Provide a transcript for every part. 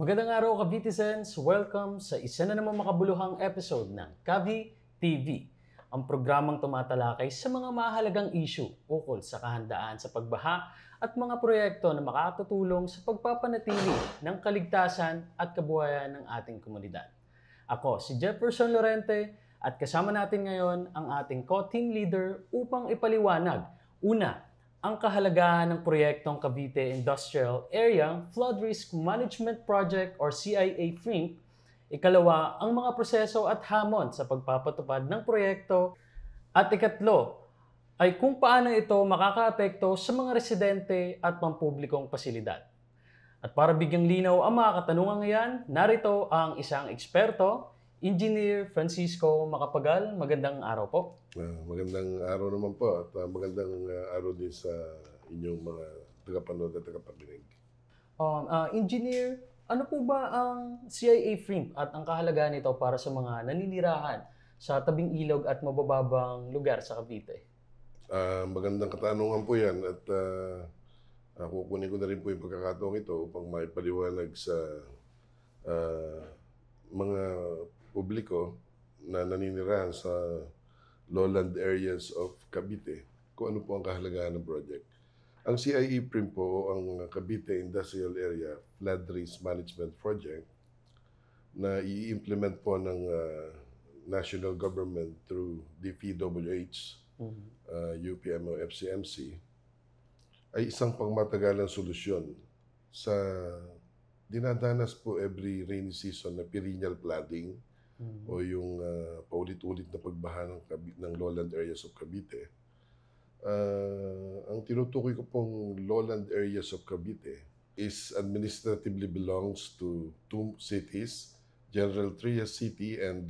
Magandang araw, Cavitizens! Welcome sa isa na namang makabuluhang episode ng Cavi TV, ang programang tumatalakay sa mga mahalagang issue ukol sa kahandaan sa pagbaha at mga proyekto na makakatutulong sa pagpapanatili ng kaligtasan at kabuhayan ng ating komunidad. Ako si Jefferson Lorente at kasama natin ngayon ang ating co-team leader upang ipaliwanag una, ang kahalagahan ng proyektong Cavite Industrial Area Flood Risk Management Project or CIA-FRIMP. Ikalawa, ang mga proseso at hamon sa pagpapatupad ng proyekto. At ikatlo, ay kung paano ito makakaapekto sa mga residente at pampublikong pasilidad. At para bigyang linaw ang mga katanungan ngayon, narito ang isang eksperto, Engineer Francisco Macapagal. Magandang araw po. Magandang araw naman po at magandang araw din sa inyong mga tagapanood at tagapakinig. Engineer, ano po ba ang CIA-FRIMP at ang kahalagahan nito para sa mga naninirahan sa tabing ilog at mabababang lugar sa Cavite? Magandang katanungan po yan at kukunin ko na rin po yung pagkakataong ito upang maipaliwanag sa mga publiko na naninirahan sa lowland areas of Cavite kung ano po ang kahalagahan ng project. Ang CIA-FRIMP po o ang Cavite Industrial Area Flood Risk Management Project na i-implement po ng national government through DPWH, UPMO, FCMC, ay isang pangmatagalang solusyon sa dinadanas po every rainy season na perennial flooding o yung paulit-ulit na pagbaha ng lowland areas of Cavite. Ang tinutukoy ko pong lowland areas of Cavite is administratively belongs to two cities, General Trias City and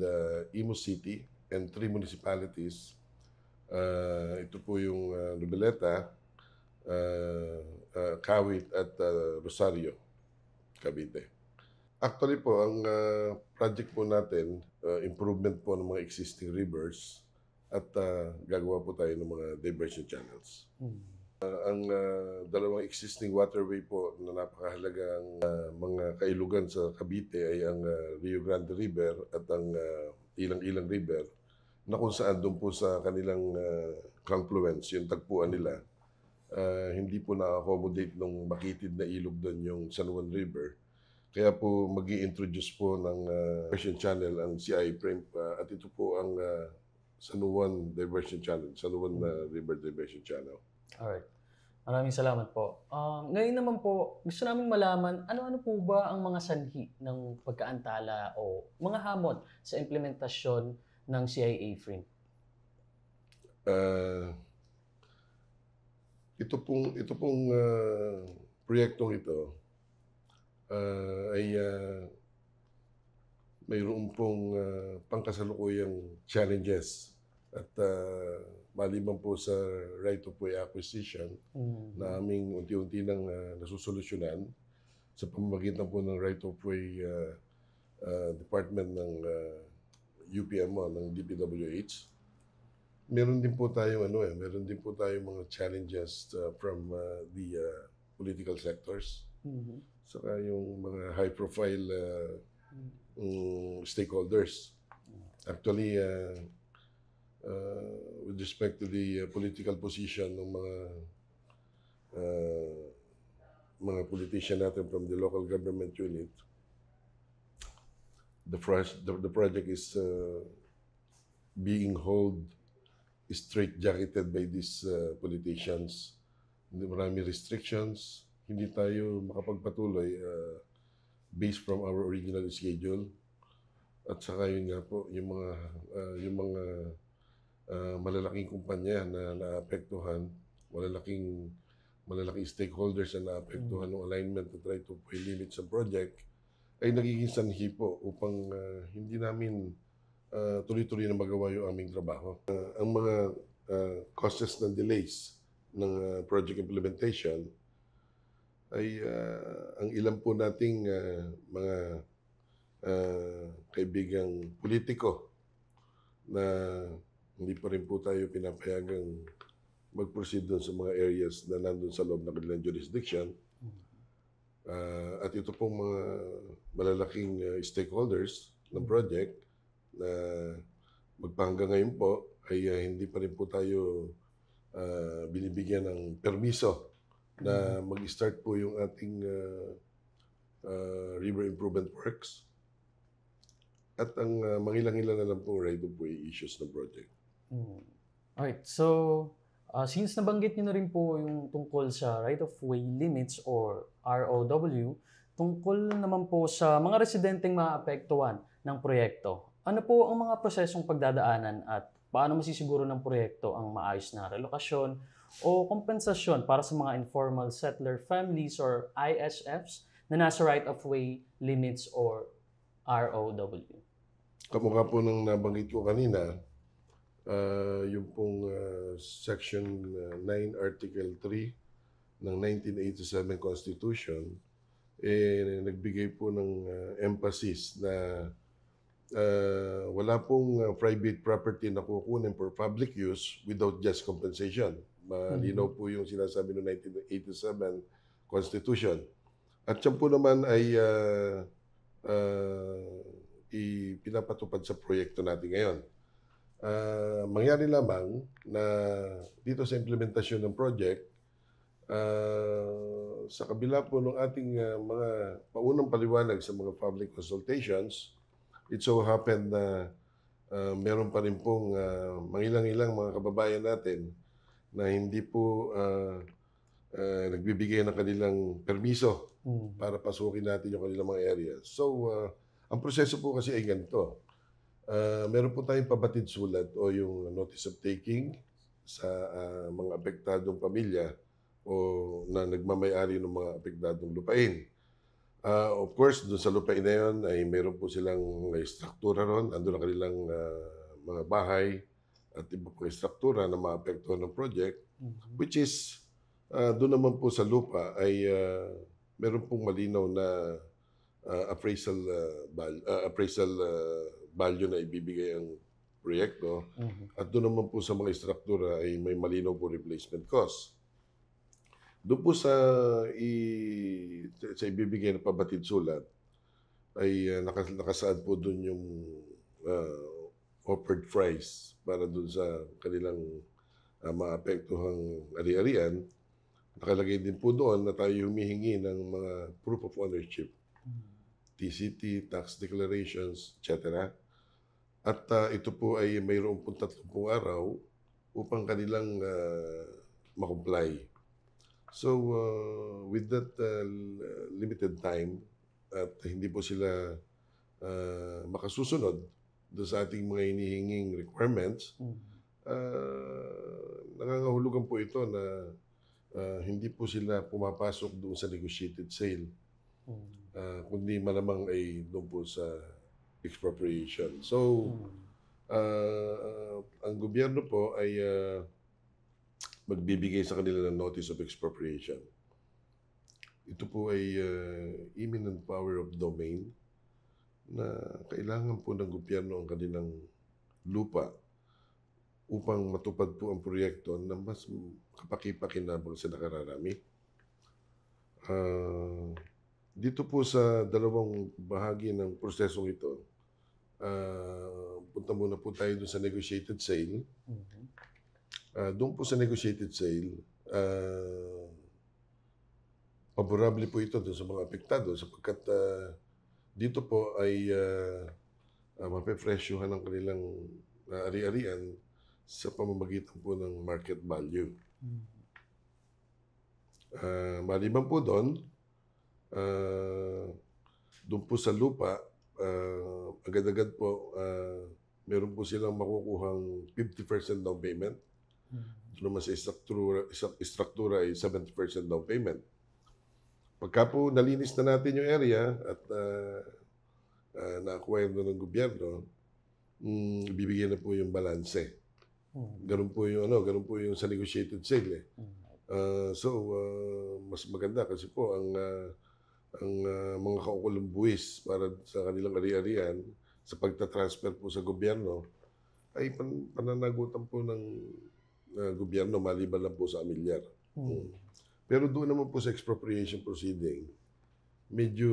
Imus City, and three municipalities. Ito po yung Noveleta, Kawit at Rosario, Cavite. Actually po, ang project po natin, improvement po ng mga existing rivers at gagawa po tayo ng mga diversion channels. Ang dalawang existing waterway po na napakahalagang mga kailugan sa Cavite ay ang Rio Grande River at ang Ilang-Ilang River na kung saan doon po sa kanilang confluence, yung tagpuan nila, hindi po na-accommodate ng makitid na ilog doon yung San Juan River. Kaya po mag-i-introduce po ng diversion channel ang CIA-FRIMP at ito po ang San Juan Diversion Channel, San Juan River Diversion Channel. Alright. Maraming salamat po. Ngayon naman po, gusto namin malaman ano-ano po ba ang mga sanhi ng pagkaantala o mga hamon sa implementasyon ng CIA-FRIMP? Ito pong proyektong ito ay mayroon pong pangkasalukuyang challenges at maliban po sa right of way acquisition na aming unti-unti nang nasusolusyonan sa pamamagitan po ng right of way department ng UPMO, ng DPWH. Meron din po tayong meron din po tayong mga challenges from the political sectors. Saka yung mga high-profile stakeholders. Actually, with respect to the political position ng mga politician natin from the local government unit, the project is being held straight-jacketed by these politicians. Marami restrictions. Hindi tayo makapagpatuloy based from our original schedule. At saka yun nga po, yung mga malalaking kumpanya na naapektuhan, malalaking stakeholders na naapektuhan ng alignment at right of way limits sa project, ay nagiging sanhi po upang hindi namin tuloy-tuloy na magawa yung aming trabaho. Ang mga causes ng delays ng project implementation ay ang ilan po nating mga kaibigang politiko na hindi pa rin po tayo pinapayagang mag-proceed doon sa mga areas na nandun sa loob ng kanilang jurisdiction. At ito pong mga malalaking stakeholders ng project na magpahanggang ngayon po ay hindi pa rin po tayo binibigyan ng permiso na mag-start po yung ating river improvement works. At ang mangilang-ilan na lang po right-of-way issues ng project. Alright, so since nabanggit niyo na rin po yung tungkol sa right-of-way limits or ROW, tungkol naman po sa mga residenteng maapektuhan ng proyekto, ano po ang mga prosesong pagdadaanan at paano masisiguro ng proyekto ang maayos na relokasyon o kompensasyon para sa mga informal settler families or ISFs na nasa right-of-way limits or ROW? Kamukha po nung nabanggit ko kanina, yung pong Section 9, Article 3 ng 1987 Constitution, nagbigay po ng emphasis na wala pong private property na kukunin for public use without just compensation. Malinaw po yung sinasabi ng 1987 Constitution. At yan po naman ay ipinapatupad sa proyekto natin ngayon. Mangyari lamang na dito sa implementasyon ng project, sa kabila po ng ating mga paunang paliwanag sa mga public consultations, it so happened na meron pa rin pong mangilang-ilang mga kababayan natin na hindi po nagbibigay ng kanilang permiso para pasukin natin yung kanilang mga areas. So, ang proseso po kasi ay ganito. Meron po tayong pabatid sulat o yung notice of taking sa mga apektadong pamilya o na nagmamay-ari ng mga apektadong lupain. Of course, doon sa lupain na yun ay meron po silang struktura ron. Andun ang kanilang mga bahay at iba pong struktura na maapektuhan ng project, which is doon naman po sa lupa ay meron pong malinaw na appraisal value na ibibigay ang proyekto. At doon naman po sa mga struktura ay may malinaw po replacement cost. Doon po sa ibibigay na pabatid sulat ay nakasaad po doon yung offered price para doon sa kanilang maapektuhang ari-arian. Nakalagay din po doon na tayo humihingi ng mga proof of ownership, TCT, tax declarations, etc. At ito po ay mayroon po 30 araw upang kanilang makomply. So, with that limited time at hindi po sila makasusunod doon sa ating mga hinihinging requirements, nangangahulugan po ito na hindi po sila pumapasok doon sa negotiated sale. Kundi malamang ay doon po sa expropriation. So, ang gobyerno po ay magbibigay sa kanila ng notice of expropriation. Ito po ay eminent power of domain na kailangan po ng gobyerno ang kanilang lupa upang matupad po ang proyekto na mas kapaki-pakinabang sa nakararami. Dito po sa dalawang bahagi ng prosesong ito, punta muna po tayo doon sa negotiated sale. Doon po sa negotiated sale, favorable po ito doon sa mga apektado sapagkat dito po ay mapepresyohan ang kanilang ari-arian sa pamamagitan po ng market value. Maliban po doon, doon po sa lupa, agad-agad po, meron po silang makukuhang 50% down payment. Doon naman sa istruktura ay 70% down payment. Pagka po nalinis na natin yung area at na-acquire na ng gobyerno, ibibigyan na po yung balanse. Ganun po yung sa negotiated sale. Mas maganda kasi po ang mga kaukulang buwis para sa kanilang ari-arian sa pagta-transfer po sa gobyerno ay pananagutan po ng gobyerno maliban lang po sa amilyar. Pero doon naman po sa expropriation proceeding, medyo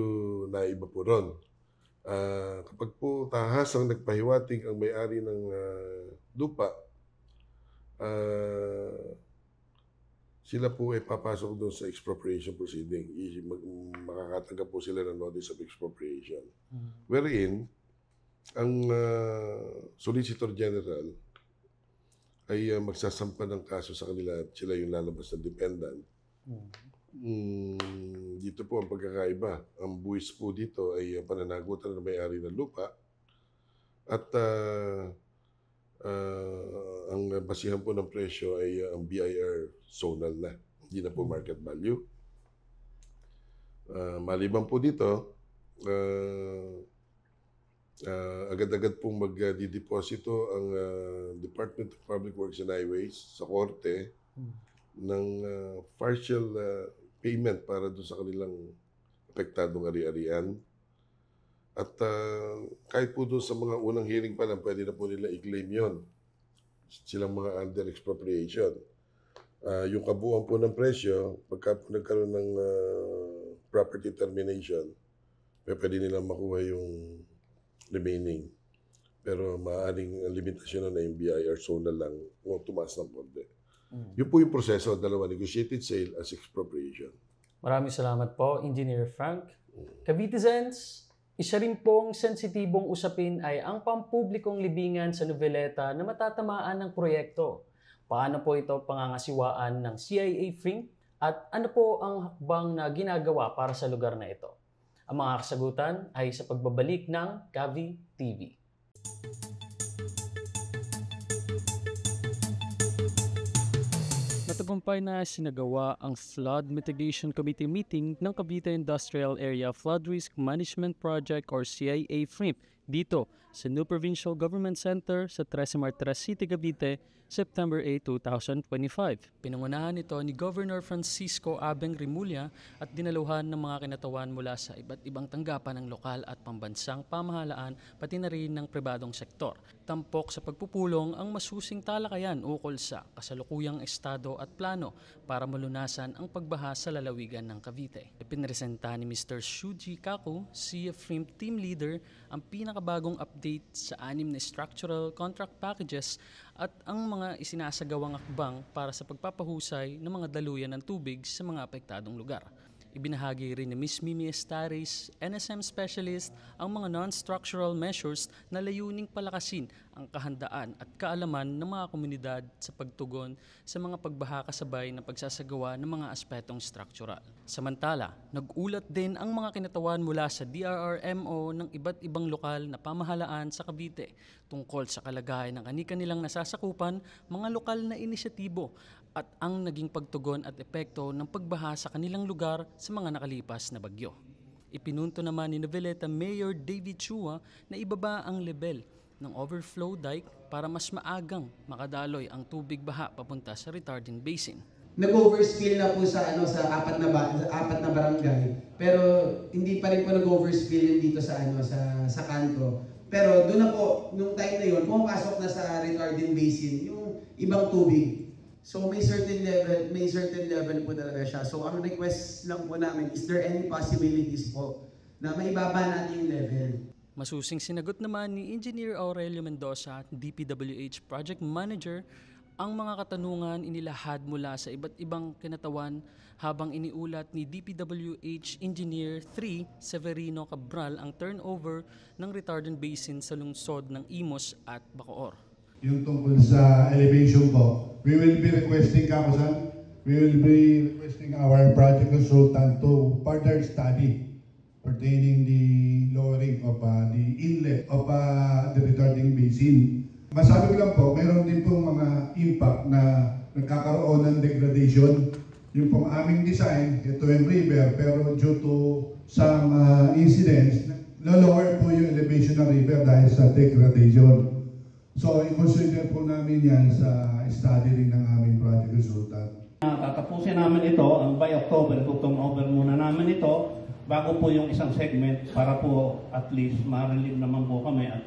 naiba po ron. Kapag po tahas ang nagpahiwatig ang may-ari ng lupa, sila po ay papasok doon sa expropriation proceeding. Makakatanggap po sila ng notice of expropriation. Wherein, ang Solicitor General ay magsasampa ng kaso sa kanila at sila yung lalabas na dependent. Dito po ang pagkakaiba. Ang buwis po dito ay pananagutan ng may-ari ng lupa at ang basihan po ng presyo ay ang BIR zonal na, hindi na po market value. Maliban po dito, agad-agad pong magdideposito ang Department of Public Works and Highways sa korte ng partial payment para doon sa kanilang apektadong ari-arian. At kahit po doon sa mga unang hearing pa lang, pwede na po nila i-claim yun. Silang mga under expropriation. Yung kabuuan po ng presyo, pagka po nagkaroon ng property termination, pwede nilang makuha yung remaining. Pero maaaring limitasyon na yung BIR zone na lang o tumaas ng konti. Yun po yung proseso, dalawa, negotiated sale as expropriation. Maraming salamat po, Engineer Frank. Cavitizens, isa rin pong sensitibong usapin ay ang pampublikong libingan sa Noveleta na matatamaan ng proyekto. Paano po ito pangangasiwaan ng CIA-FRINC at ano po ang hakbang na ginagawa para sa lugar na ito? Ang mga kasagutan ay sa pagbabalik ng Kavi TV. Natagumpay na sinagawa ang Flood Mitigation Committee meeting ng Cavite Industrial Area Flood Risk Management Project or CIA-FRIMP dito sa New Provincial Government Center sa 13 Martires City, Cavite, September 8, 2025. Pinangunahan ito ni Governor Francisco Abeng Rimulya at dinaluhan ng mga kinatawan mula sa iba't ibang tanggapan ng lokal at pambansang pamahalaan pati na rin ng pribadong sektor. Tampok sa pagpupulong ang masusing talakayan ukol sa kasalukuyang estado at plano para malunasan ang pagbaha sa lalawigan ng Cavite. Ipinresenta ni Mr. Shuji Kaku, CIA-FRIMP Team Leader, ang pinakabagong update sa 6 na structural contract packages at ang mga isinasagawang akbang para sa pagpapahusay ng mga daluyan ng tubig sa mga apektadong lugar. Ibinahagi rin ni Ms. Mimi Estaris, NSM Specialist, ang mga non-structural measures na layuning palakasin ang kahandaan at kaalaman ng mga komunidad sa pagtugon sa mga pagbaha kasabay ng pagsasagawa ng mga aspetong structural. Samantala, nag-ulat din ang mga kinatawan mula sa DRRMO ng iba't ibang lokal na pamahalaan sa Cavite tungkol sa kalagayan ng kani-kanilang nasasakupan, mga lokal na inisyatibo at ang naging pagtugon at epekto ng pagbaha sa kanilang lugar sa mga nakalipas na bagyo. Ipinunto naman ni Noveleta Mayor David Chua na ibaba ang level ng overflow dike para mas maagang makadaloy ang tubig baha papunta sa retarding basin. Nag-overspill na po sa apat na barangay, pero hindi pa rin po nag-overspill dito sa sa kanto. Pero doon na po nung time na yon, pumapasok na sa retarding basin yung ibang tubig. So may certain level po talaga siya. So ang request lang po namin, is there any possibilities po na maibaba natin yung level? Masusing sinagot naman ni Engineer Aurelio Mendoza, DPWH Project Manager, ang mga katanungan inilahad mula sa iba't ibang kinatawan habang iniulat ni DPWH Engineer 3 Severino Cabral ang turnover ng retardant basin sa lungsod ng Imos at Bacoor. Yung tungkol sa elevation po, we will be requesting our project consultant to further study pertaining the lowering of the inlet of the retarding basin. Masabi ko lang po, mayroon din pong mga impact na nagkakaroon ng degradation. Yung pong aming design, ito yung river, pero due to some incidents, lower po yung elevation ng river dahil sa degradation. So, i-consider po namin yan sa study rin ng aming project consultant. Tatapusin namin ito, by October, turnover muna namin ito, bago po yung isang segment para po at least ma-relieve naman po kami at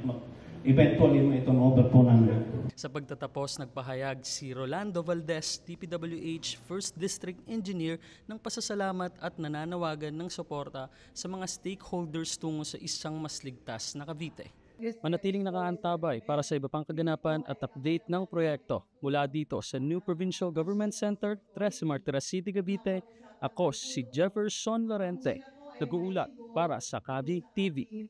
eventually may turn over po namin. Sa pagtatapos, nagpahayag si Rolando Valdez, DPWH First District Engineer, ng pasasalamat at nananawagan ng suporta sa mga stakeholders tungo sa isang mas ligtas na Cavite. Manatiling nakaantabay para sa iba pang kaganapan at update ng proyekto mula dito sa New Provincial Government Center, Tres Martires City, Cavite. Ako si Jefferson Lorente, nag-uulat para sa Cavi TV.